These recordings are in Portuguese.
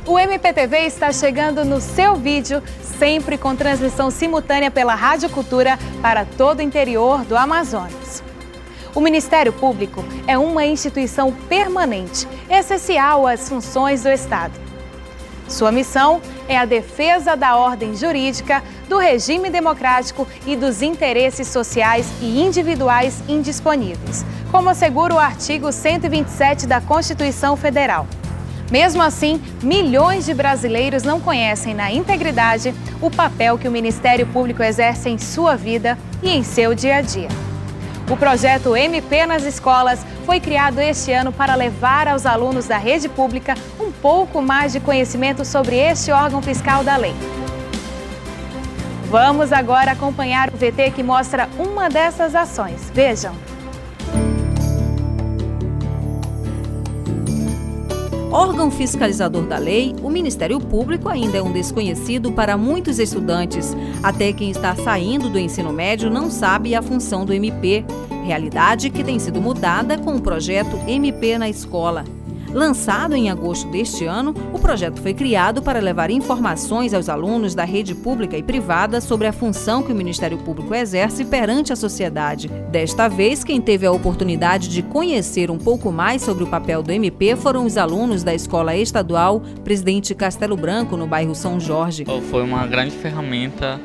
O MPTV está chegando no seu vídeo, sempre com transmissão simultânea pela Rádio Cultura para todo o interior do Amazonas. O Ministério Público é uma instituição permanente, essencial às funções do Estado. Sua missão é a defesa da ordem jurídica, do regime democrático e dos interesses sociais e individuais indisponíveis, como assegura o artigo 127 da Constituição Federal. Mesmo assim, milhões de brasileiros não conhecem na integridade o papel que o Ministério Público exerce em sua vida e em seu dia a dia. O projeto MP nas escolas foi criado este ano para levar aos alunos da rede pública um pouco mais de conhecimento sobre este órgão fiscal da lei. Vamos agora acompanhar o VT que mostra uma dessas ações. Vejam. Órgão fiscalizador da lei, o Ministério Público ainda é um desconhecido para muitos estudantes. Até quem está saindo do ensino médio não sabe a função do MP, realidade que tem sido mudada com o projeto MP na Escola. Lançado em agosto deste ano, o projeto foi criado para levar informações aos alunos da rede pública e privada sobre a função que o Ministério Público exerce perante a sociedade. Desta vez, quem teve a oportunidade de conhecer um pouco mais sobre o papel do MP foram os alunos da Escola Estadual Presidente Castelo Branco, no bairro São Jorge. Foi uma grande ferramenta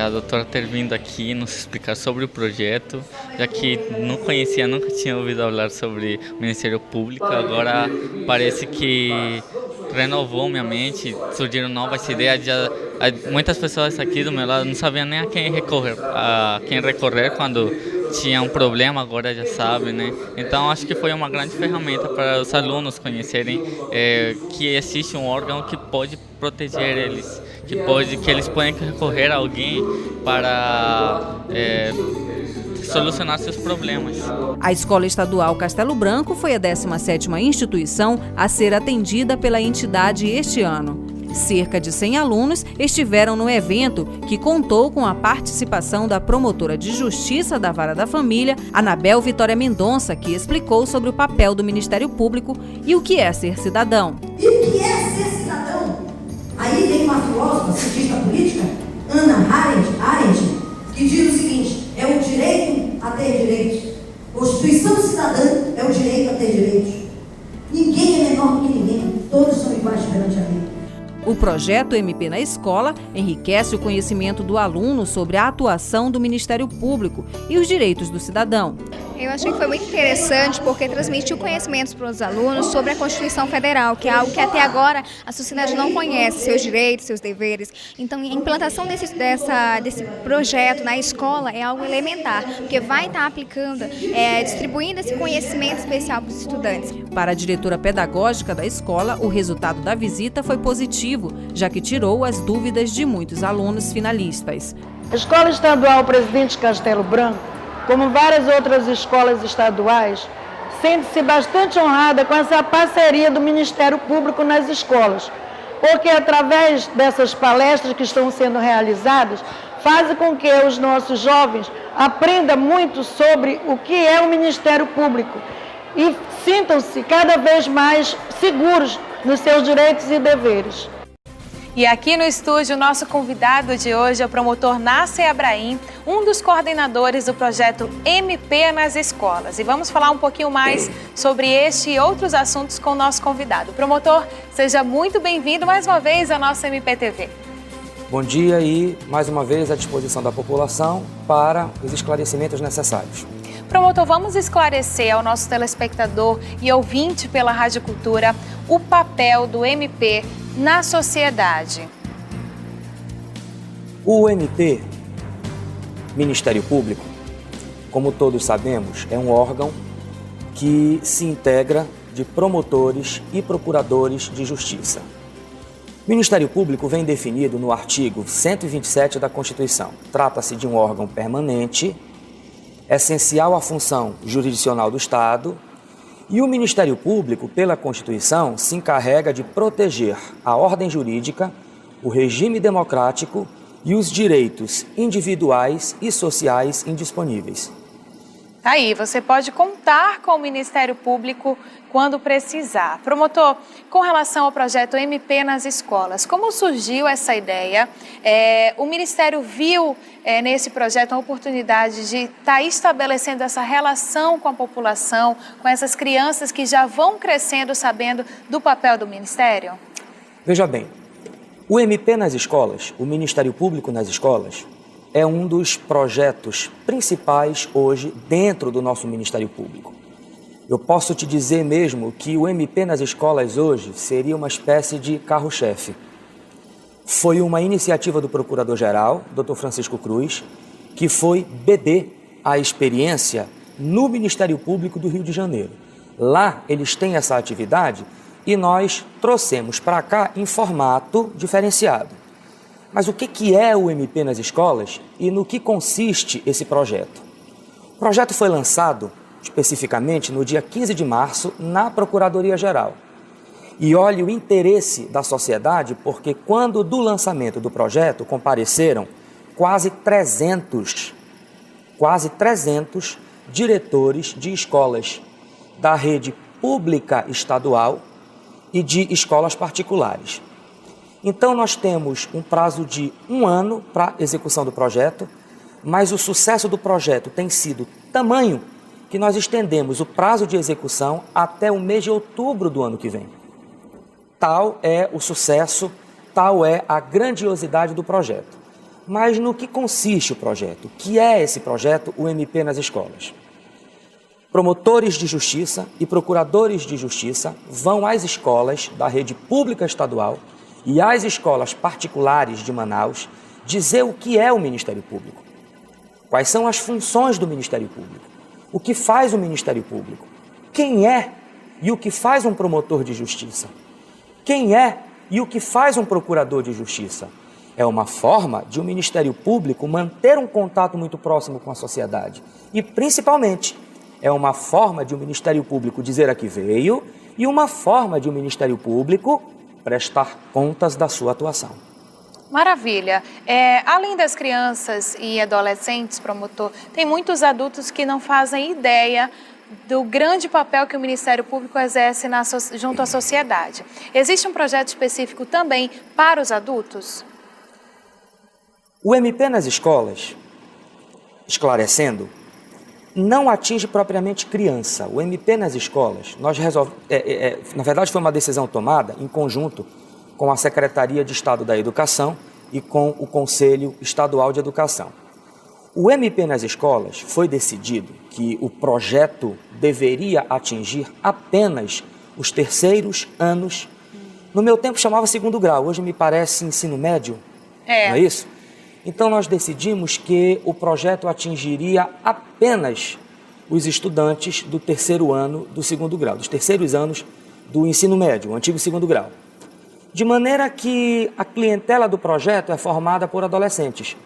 a doutora ter vindo aqui nos explicar sobre o projeto, já que não conhecia, nunca tinha ouvido falar sobre o Ministério Público. Agora parece que renovou minha mente, surgiram novas ideias. Muitas pessoas aqui do meu lado não sabiam nem a quem recorrer quando tinha um problema, agora já sabe, né? Então acho que foi uma grande ferramenta para os alunos conhecerem que existe um órgão que pode proteger eles, que eles podem recorrer a alguém para solucionar seus problemas. A Escola Estadual Castelo Branco foi a 17ª instituição a ser atendida pela entidade este ano. Cerca de 100 alunos estiveram no evento, que contou com a participação da promotora de Justiça da Vara da Família, Anabel Vitória Mendonça, que explicou sobre o papel do Ministério Público e o que é ser cidadão. E o que é ser cidadão? Aí vem uma filósofa, cientista política, Hannah Arendt, que diz o seguinte: é o direito a ter direitos. Constituição cidadã é o direito a ter direitos. Ninguém é menor do que ninguém, todos são iguais perante a lei. O projeto MP na Escola enriquece o conhecimento do aluno sobre a atuação do Ministério Público e os direitos do cidadão. Eu achei que foi muito interessante porque transmitiu conhecimentos para os alunos sobre a Constituição Federal, que é algo que até agora a sociedade não conhece, seus direitos, seus deveres. Então, a implantação desse projeto na escola é algo elementar, porque vai estar aplicando, distribuindo esse conhecimento especial para os estudantes. Para a diretora pedagógica da escola, o resultado da visita foi positivo, já que tirou as dúvidas de muitos alunos finalistas. A Escola Estadual Presidente Castelo Branco, como várias outras escolas estaduais, sente-se bastante honrada com essa parceria do Ministério Público nas escolas, porque através dessas palestras que estão sendo realizadas, faz com que os nossos jovens aprendam muito sobre o que é o Ministério Público e sintam-se cada vez mais seguros nos seus direitos e deveres. E aqui no estúdio, o nosso convidado de hoje é o promotor Nasser Abrahim, um dos coordenadores do projeto MP nas escolas. E vamos falar um pouquinho mais sobre este e outros assuntos com o nosso convidado. Promotor, seja muito bem-vindo mais uma vez ao nosso MPTV. Bom dia e, mais uma vez, à disposição da população para os esclarecimentos necessários. Promotor, vamos esclarecer ao nosso telespectador e ouvinte pela Rádio Cultura o papel do MP na sociedade. O MP, Ministério Público, como todos sabemos, é um órgão que se integra de promotores e procuradores de justiça. O Ministério Público vem definido no artigo 127 da Constituição. Trata-se de um órgão permanente, essencial à função jurisdicional do Estado, e o Ministério Público, pela Constituição, se encarrega de proteger a ordem jurídica, o regime democrático e os direitos individuais e sociais indisponíveis. Tá aí, você pode contar com o Ministério Público quando precisar. Promotor, com relação ao projeto MP nas escolas, como surgiu essa ideia? O Ministério viu nesse projeto uma oportunidade de estar estabelecendo essa relação com a população, com essas crianças que já vão crescendo sabendo do papel do Ministério? Veja bem, o MP nas escolas, o Ministério Público nas escolas, é um dos projetos principais hoje dentro do nosso Ministério Público. Eu posso te dizer mesmo que o MP nas escolas hoje seria uma espécie de carro-chefe. Foi uma iniciativa do Procurador-Geral, Dr. Francisco Cruz, que foi BD a experiência no Ministério Público do Rio de Janeiro. Lá eles têm essa atividade e nós trouxemos para cá em formato diferenciado. Mas o que é o MP nas escolas e no que consiste esse projeto? O projeto foi lançado especificamente no dia 15 de março na Procuradoria-Geral. E olhe o interesse da sociedade, porque quando do lançamento do projeto compareceram quase 300 diretores de escolas da rede pública estadual e de escolas particulares. Então nós temos um prazo de 1 ano para execução do projeto, mas o sucesso do projeto tem sido tamanho que nós estendemos o prazo de execução até o mês de outubro do ano que vem. Tal é o sucesso, tal é a grandiosidade do projeto. Mas no que consiste o projeto? O que é esse projeto, o MP nas escolas? Promotores de justiça e procuradores de justiça vão às escolas da rede pública estadual e às escolas particulares de Manaus dizer o que é o Ministério Público. Quais são as funções do Ministério Público? O que faz o Ministério Público? Quem é e o que faz um promotor de justiça? Quem é e o que faz um procurador de justiça? É uma forma de o Ministério Público manter um contato muito próximo com a sociedade. E, principalmente, é uma forma de o Ministério Público dizer a que veio e uma forma de o Ministério Público prestar contas da sua atuação. Maravilha. Além das crianças e adolescentes, promotor, tem muitos adultos que não fazem ideia do grande papel que o Ministério Público exerce junto à sociedade. Existe um projeto específico também para os adultos? O MP nas escolas, esclarecendo, não atinge propriamente criança. O MP nas escolas, na verdade foi uma decisão tomada em conjunto com a Secretaria de Estado da Educação e com o Conselho Estadual de Educação. O MP nas escolas foi decidido que o projeto deveria atingir apenas os terceiros anos. No meu tempo chamava 2º grau, hoje me parece ensino médio, não é isso? Então nós decidimos que o projeto atingiria apenas os estudantes do 3º ano do 2º grau, dos terceiros anos do ensino médio, o antigo 2º grau. De maneira que a clientela do projeto é formada por adolescentes.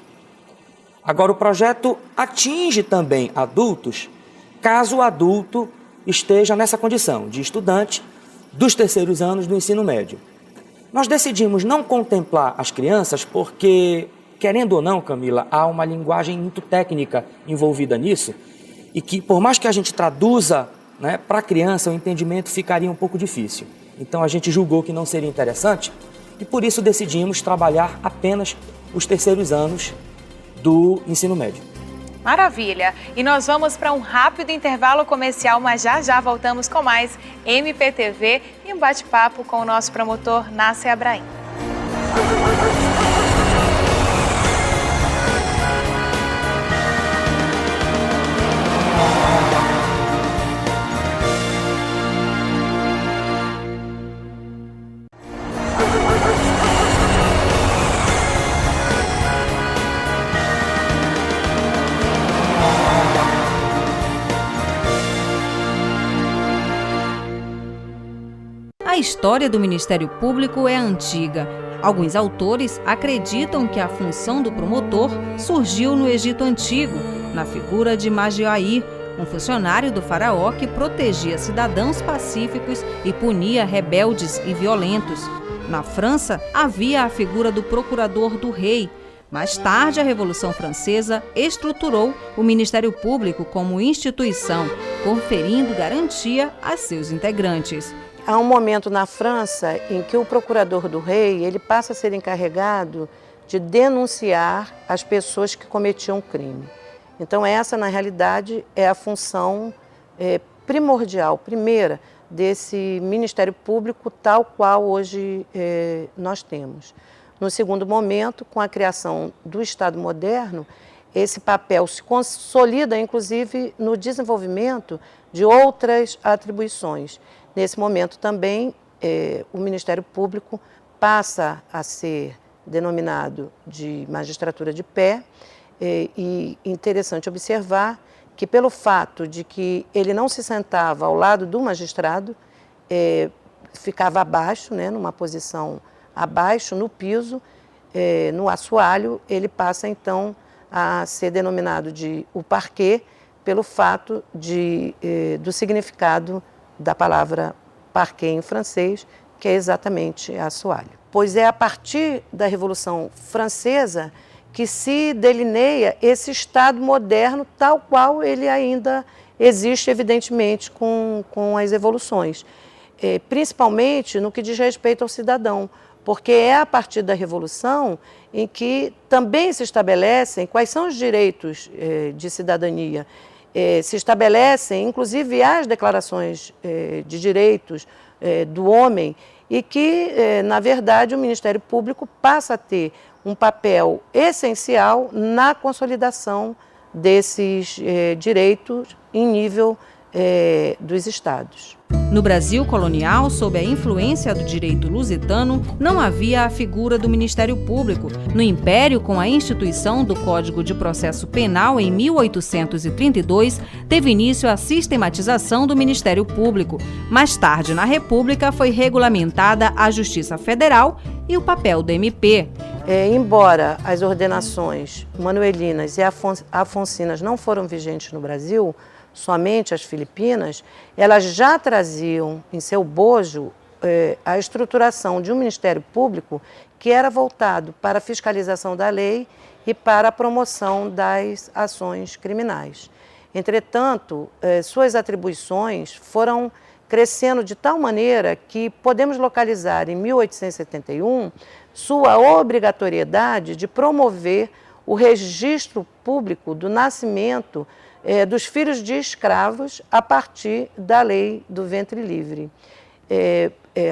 Agora, o projeto atinge também adultos, caso o adulto esteja nessa condição de estudante dos terceiros anos do ensino médio. Nós decidimos não contemplar as crianças porque, querendo ou não, Camila, há uma linguagem muito técnica envolvida nisso e que, por mais que a gente traduza, para a criança, o entendimento ficaria um pouco difícil. Então, a gente julgou que não seria interessante e, por isso, decidimos trabalhar apenas os terceiros anos do ensino médio. Maravilha! E nós vamos para um rápido intervalo comercial, mas já voltamos com mais MPTV e um bate-papo com o nosso promotor Nácer Abraim. A história do Ministério Público é antiga. Alguns autores acreditam que a função do promotor surgiu no Egito Antigo, na figura de Magiaí, um funcionário do faraó que protegia cidadãos pacíficos e punia rebeldes e violentos. Na França, havia a figura do procurador do rei, Mais tarde, a Revolução Francesa estruturou o Ministério Público como instituição, conferindo garantia a seus integrantes. Há um momento na França em que o procurador do rei ele passa a ser encarregado de denunciar as pessoas que cometiam crime. Então essa, na realidade, é a função primordial, primeira, desse Ministério Público tal qual hoje nós temos. No segundo momento, com a criação do Estado moderno, esse papel se consolida, inclusive, no desenvolvimento de outras atribuições. Nesse momento também, o Ministério Público passa a ser denominado de magistratura de pé, e interessante observar que pelo fato de que ele não se sentava ao lado do magistrado, ficava abaixo, né, numa posição abaixo, no piso, no assoalho, ele passa então a ser denominado de o parquet, pelo fato do significado da palavra parquet em francês, que é exatamente assoalho. Pois é a partir da Revolução Francesa que se delineia esse Estado moderno tal qual ele ainda existe, evidentemente, com as evoluções. Principalmente no que diz respeito ao cidadão, porque é a partir da Revolução em que também se estabelecem quais são os direitos de cidadania. Se estabelecem, inclusive, as declarações de direitos do homem e que, na verdade, o Ministério Público passa a ter um papel essencial na consolidação desses direitos em nível dos estados. No Brasil colonial, sob a influência do direito lusitano, não havia a figura do Ministério Público. No Império, com a instituição do Código de Processo Penal em 1832, teve início a sistematização do Ministério Público. Mais tarde, na República, foi regulamentada a Justiça Federal e o papel do MP. Embora as ordenações manuelinas e afoncinas não foram vigentes no Brasil, somente as Filipinas, elas já traziam em seu bojo a estruturação de um Ministério Público que era voltado para a fiscalização da lei e para a promoção das ações criminais. Entretanto, suas atribuições foram crescendo de tal maneira que podemos localizar em 1871 sua obrigatoriedade de promover o registro público do nascimento dos filhos de escravos a partir da lei do ventre livre.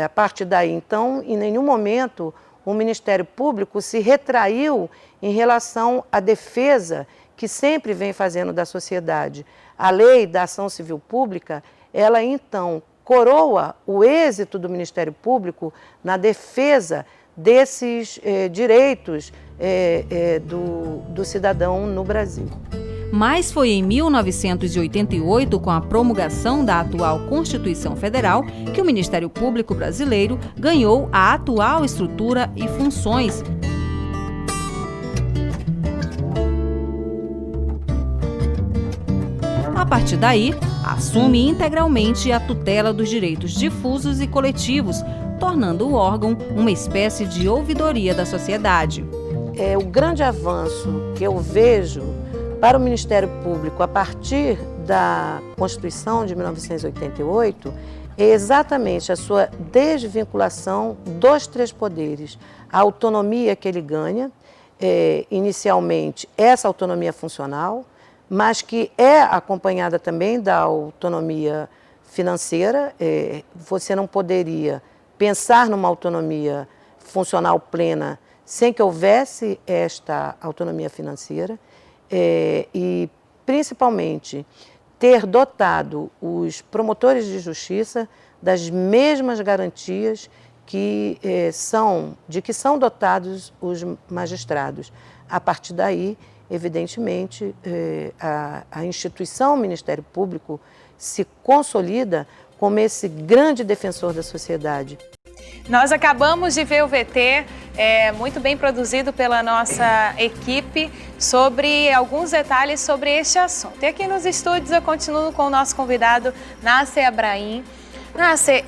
A partir daí, então, em nenhum momento o Ministério Público se retraiu em relação à defesa que sempre vem fazendo da sociedade. A lei da ação civil pública, ela então coroa o êxito do Ministério Público na defesa desses direitos do cidadão no Brasil. Mas foi em 1988, com a promulgação da atual Constituição Federal, que o Ministério Público brasileiro ganhou a atual estrutura e funções. A partir daí, assume integralmente a tutela dos direitos difusos e coletivos, tornando o órgão uma espécie de ouvidoria da sociedade. O grande avanço que eu vejo para o Ministério Público a partir da Constituição de 1988 é exatamente a sua desvinculação dos três poderes, a autonomia que ele ganha, inicialmente essa autonomia funcional, mas que é acompanhada também da autonomia financeira. Você não poderia pensar numa autonomia funcional plena sem que houvesse esta autonomia financeira. E, principalmente, ter dotado os promotores de justiça das mesmas garantias que são dotados os magistrados. A partir daí, evidentemente, a instituição Ministério Público se consolida como esse grande defensor da sociedade. Nós acabamos de ver o VT, muito bem produzido pela nossa equipe, sobre alguns detalhes sobre este assunto. E aqui nos estúdios eu continuo com o nosso convidado, Nasser Abrahim. Nasser,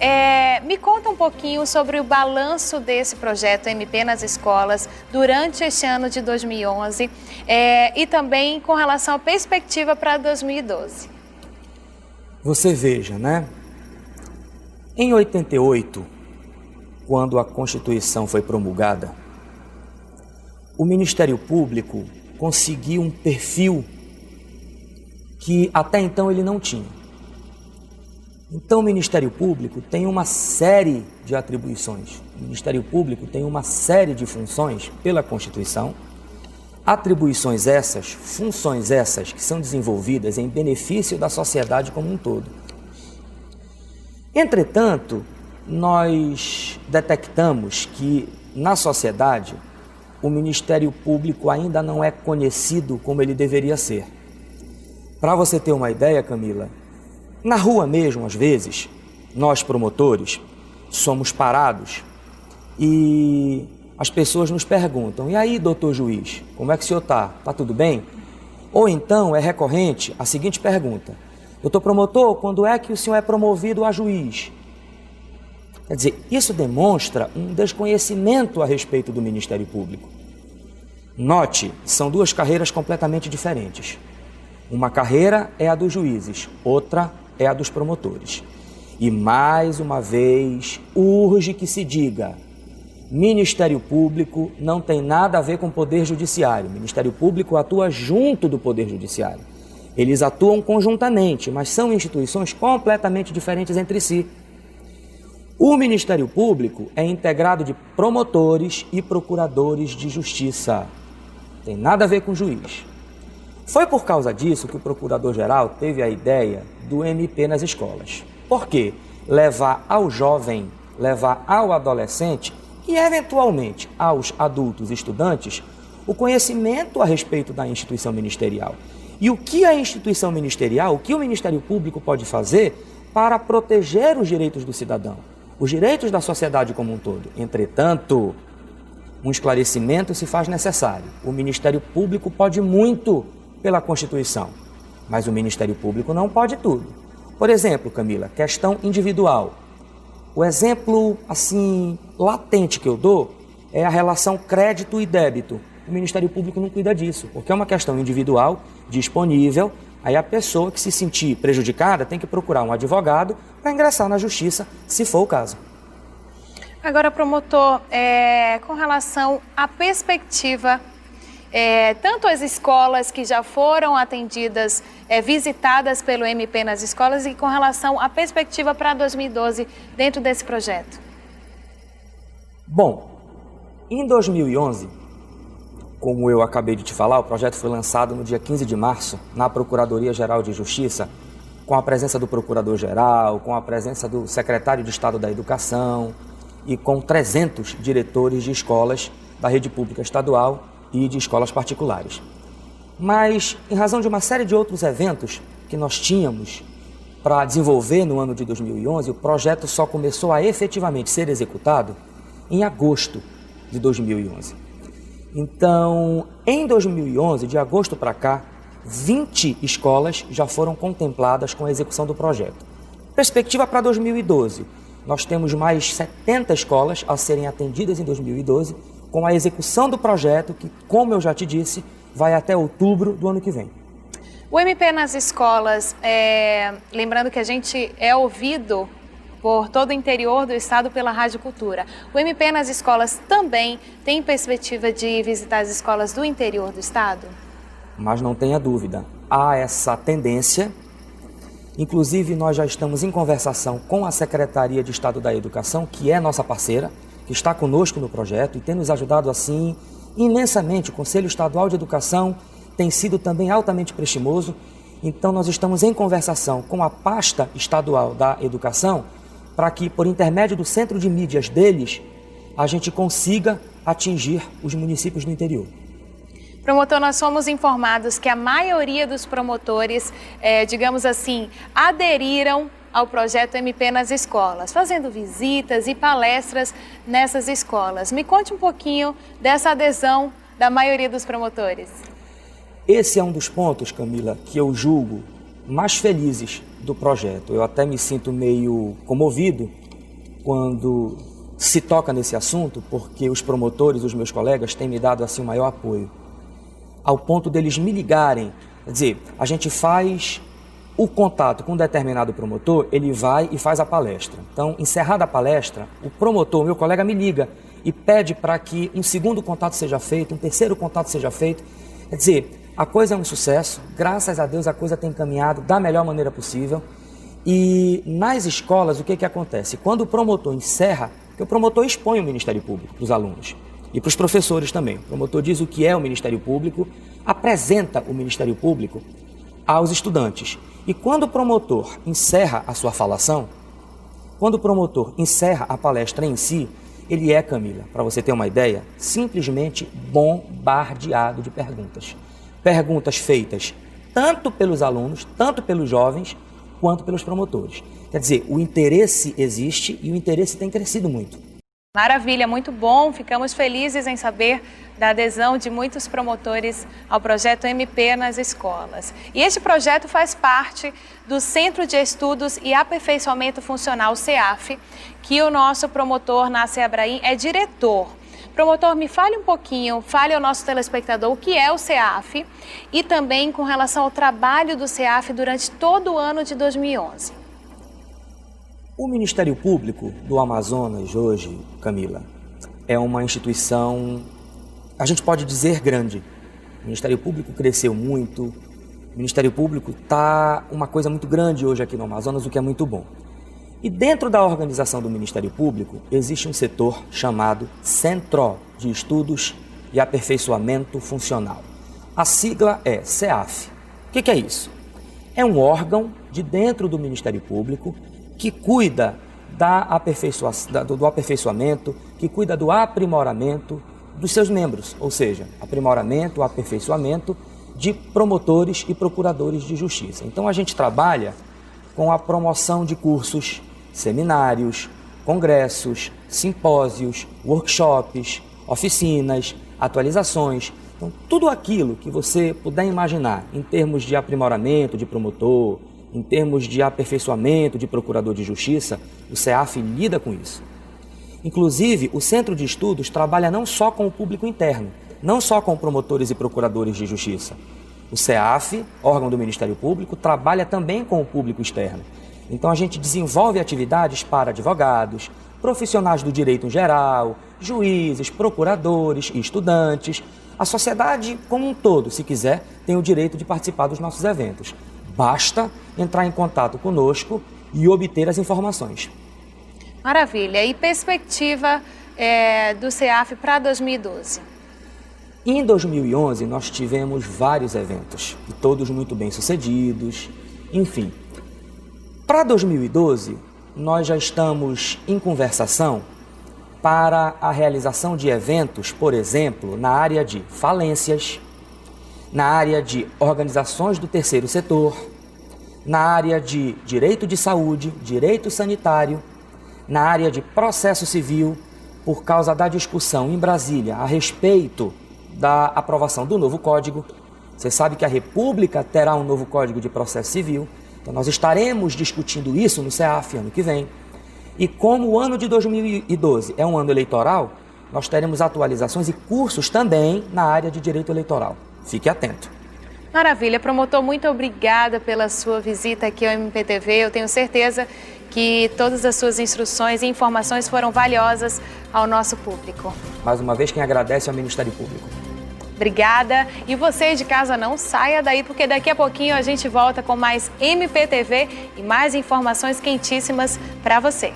me conta um pouquinho sobre o balanço desse projeto MP nas escolas durante este ano de 2011 e também com relação à perspectiva para 2012. Você veja, né? Em 88, quando a Constituição foi promulgada, o Ministério Público conseguiu um perfil que até então ele não tinha. Então o Ministério Público tem uma série de atribuições. O Ministério Público tem uma série de funções pela Constituição, atribuições essas, funções essas que são desenvolvidas em benefício da sociedade como um todo. Entretanto, nós detectamos que na sociedade o Ministério Público ainda não é conhecido como ele deveria ser. Para você ter uma ideia, Camila, na rua mesmo, às vezes, nós promotores somos parados e as pessoas nos perguntam: e aí, doutor juiz, como é que o senhor está? Está tudo bem? Ou então é recorrente a seguinte pergunta: doutor promotor, quando é que o senhor é promovido a juiz? Quer dizer, isso demonstra um desconhecimento a respeito do Ministério Público. Note, são duas carreiras completamente diferentes. Uma carreira é a dos juízes, outra é a dos promotores. E mais uma vez, urge que se diga: Ministério Público não tem nada a ver com o Poder Judiciário. O Ministério Público atua junto do Poder Judiciário. Eles atuam conjuntamente, mas são instituições completamente diferentes entre si. O Ministério Público é integrado de promotores e procuradores de justiça. Tem nada a ver com juiz. Foi por causa disso que o Procurador-Geral teve a ideia do MP nas escolas. Por quê? Levar ao jovem, levar ao adolescente e, eventualmente, aos adultos estudantes, o conhecimento a respeito da instituição ministerial. E o que a instituição ministerial, o que o Ministério Público pode fazer para proteger os direitos do cidadão, os direitos da sociedade como um todo. Entretanto, um esclarecimento se faz necessário. O Ministério Público pode muito pela Constituição, mas o Ministério Público não pode tudo. Por exemplo, Camila, questão individual. O exemplo, assim, latente que eu dou é a relação crédito e débito. O Ministério Público não cuida disso, porque é uma questão individual, disponível, aí a pessoa que se sentir prejudicada tem que procurar um advogado para ingressar na justiça, se for o caso. Agora, promotor, com relação à perspectiva, tanto as escolas que já foram atendidas, visitadas pelo MP nas escolas, e com relação à perspectiva para 2012 dentro desse projeto? Bom, em 2011, como eu acabei de te falar, o projeto foi lançado no dia 15 de março na Procuradoria-Geral de Justiça, com a presença do Procurador-Geral, com a presença do Secretário de Estado da Educação e com 300 diretores de escolas da rede pública estadual e de escolas particulares. Mas, em razão de uma série de outros eventos que nós tínhamos para desenvolver no ano de 2011, o projeto só começou a efetivamente ser executado em agosto de 2011. Então, em 2011, de agosto para cá, 20 escolas já foram contempladas com a execução do projeto. Perspectiva para 2012, nós temos mais 70 escolas a serem atendidas em 2012, com a execução do projeto, que, como eu já te disse, vai até outubro do ano que vem. O MP nas escolas, lembrando que a gente é ouvido por todo o interior do estado pela Rádio Cultura. O MP nas escolas também tem perspectiva de visitar as escolas do interior do estado? Mas não tenha dúvida, há essa tendência. Inclusive, nós já estamos em conversação com a Secretaria de Estado da Educação, que é nossa parceira, que está conosco no projeto e tem nos ajudado assim imensamente. O Conselho Estadual de Educação tem sido também altamente prestimoso. Então, nós estamos em conversação com a pasta estadual da Educação para que, por intermédio do centro de mídias deles, a gente consiga atingir os municípios do interior. Promotor, nós fomos informados que a maioria dos promotores, digamos assim, aderiram ao projeto MP nas escolas, fazendo visitas e palestras nessas escolas. Me conte um pouquinho dessa adesão da maioria dos promotores. Esse é um dos pontos, Camila, que eu julgo mais felizes do projeto. Eu até me sinto meio comovido quando se toca nesse assunto, porque os promotores, os meus colegas, têm me dado assim o maior apoio, ao ponto deles me ligarem. Quer dizer, a gente faz o contato com um determinado promotor, ele vai e faz a palestra. Então, encerrada a palestra, o promotor, meu colega, me liga e pede para que um segundo contato seja feito, um terceiro contato seja feito. Quer dizer, a coisa é um sucesso, graças a Deus a coisa tem caminhado da melhor maneira possível. E nas escolas, o que acontece? Quando o promotor encerra, porque o promotor expõe o Ministério Público para os alunos e para os professores também. O promotor diz o que é o Ministério Público, apresenta o Ministério Público aos estudantes. E quando o promotor encerra a sua falação, quando o promotor encerra a palestra em si, ele é, Camila, para você ter uma ideia, simplesmente bombardeado de perguntas. Perguntas feitas tanto pelos alunos, tanto pelos jovens, quanto pelos promotores. Quer dizer, o interesse existe e o interesse tem crescido muito. Maravilha, muito bom. Ficamos felizes em saber da adesão de muitos promotores ao projeto MP nas escolas. E este projeto faz parte do Centro de Estudos e Aperfeiçoamento Funcional, CEAF, que o nosso promotor, Nasser Abrahim, é diretor. Promotor, me fale um pouquinho, fale ao nosso telespectador o que é o CEAF e também com relação ao trabalho do CEAF durante todo o ano de 2011. O Ministério Público do Amazonas hoje, Camila, é uma instituição, a gente pode dizer, grande. O Ministério Público cresceu muito, o Ministério Público está uma coisa muito grande hoje aqui no Amazonas, o que é muito bom. E dentro da organização do Ministério Público existe um setor chamado Centro de Estudos e Aperfeiçoamento Funcional. A sigla é CEAF. O que é isso? É um órgão de dentro do Ministério Público que cuida do aperfeiçoamento, que cuida do aprimoramento dos seus membros, ou seja, aprimoramento, aperfeiçoamento de promotores e procuradores de justiça. Então a gente trabalha com a promoção de cursos, seminários, congressos, simpósios, workshops, oficinas, atualizações. Então tudo aquilo que você puder imaginar em termos de aprimoramento de promotor, em termos de aperfeiçoamento de procurador de justiça, o CEAF lida com isso. Inclusive, o Centro de Estudos trabalha não só com o público interno, não só com promotores e procuradores de justiça. O CEAF, órgão do Ministério Público, trabalha também com o público externo. Então a gente desenvolve atividades para advogados, profissionais do direito em geral, juízes, procuradores e estudantes. A sociedade como um todo, se quiser, tem o direito de participar dos nossos eventos. Basta entrar em contato conosco e obter as informações. Maravilha. E perspectiva do CEAF para 2012? Em 2011, nós tivemos vários eventos, e todos muito bem sucedidos, enfim. Para 2012, nós já estamos em conversação para a realização de eventos, por exemplo, na área de falências, na área de organizações do terceiro setor, na área de direito de saúde, direito sanitário, na área de processo civil, por causa da discussão em Brasília a respeito da aprovação do novo código. Você sabe que a República terá um novo código de processo civil, então nós estaremos discutindo isso no CEAF ano que vem. E como o ano de 2012 é um ano eleitoral, nós teremos atualizações e cursos também na área de direito eleitoral. Fique atento. Maravilha, promotor, muito obrigada pela sua visita aqui ao MPTV. Eu tenho certeza que todas as suas instruções e informações foram valiosas ao nosso público. Mais uma vez, quem agradece é o Ministério Público. Obrigada. E você de casa não saia daí, porque daqui a pouquinho a gente volta com mais MPTV e mais informações quentíssimas para você.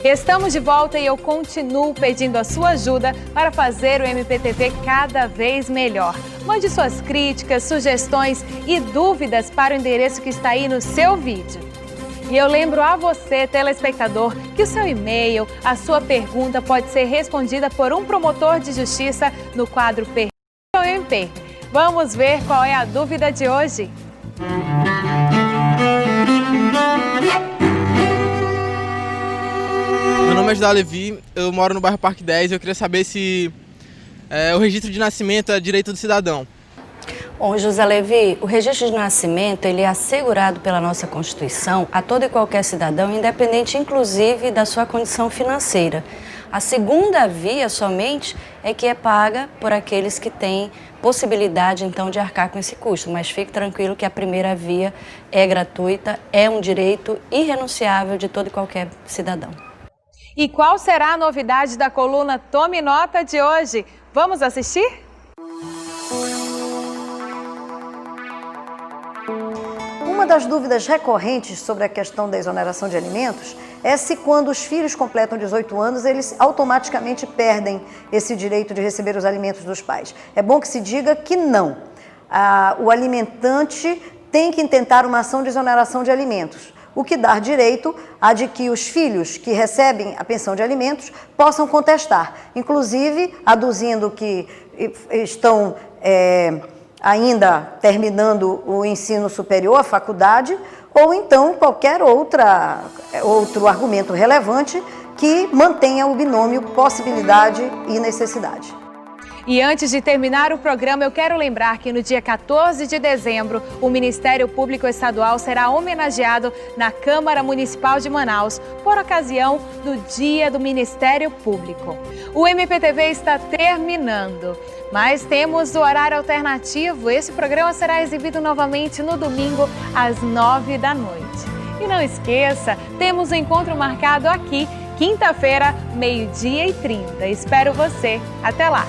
Estamos de volta e eu continuo pedindo a sua ajuda para fazer o MPTV cada vez melhor. Mande suas críticas, sugestões e dúvidas para o endereço que está aí no seu vídeo. E eu lembro a você, telespectador, que o seu e-mail, a sua pergunta pode ser respondida por um promotor de justiça no quadro Pergunta ao MP. Vamos ver qual é a dúvida de hoje. Meu nome é José Levi, eu moro no bairro Parque 10 e eu queria saber se o registro de nascimento é direito do cidadão. Bom, José Levi, o registro de nascimento ele é assegurado pela nossa Constituição a todo e qualquer cidadão, independente inclusive da sua condição financeira. A segunda via somente é que é paga por aqueles que têm possibilidade então de arcar com esse custo, mas fique tranquilo que a primeira via é gratuita, é um direito irrenunciável de todo e qualquer cidadão. E qual será a novidade da coluna Tome Nota de hoje? Vamos assistir? Uma das dúvidas recorrentes sobre a questão da exoneração de alimentos é se quando os filhos completam 18 anos, eles automaticamente perdem esse direito de receber os alimentos dos pais. É bom que se diga que não. O alimentante tem que intentar uma ação de exoneração de alimentos, o que dá direito a de que os filhos que recebem a pensão de alimentos possam contestar, inclusive aduzindo que estão ainda terminando o ensino superior, a faculdade, ou então qualquer outro argumento relevante que mantenha o binômio possibilidade e necessidade. E antes de terminar o programa, eu quero lembrar que no dia 14 de dezembro, o Ministério Público Estadual será homenageado na Câmara Municipal de Manaus, por ocasião do Dia do Ministério Público. O MPTV está terminando, mas temos o horário alternativo. Esse programa será exibido novamente no domingo, às 9 da noite. E não esqueça, temos um encontro marcado aqui, quinta-feira, 12h30. Espero você. Até lá!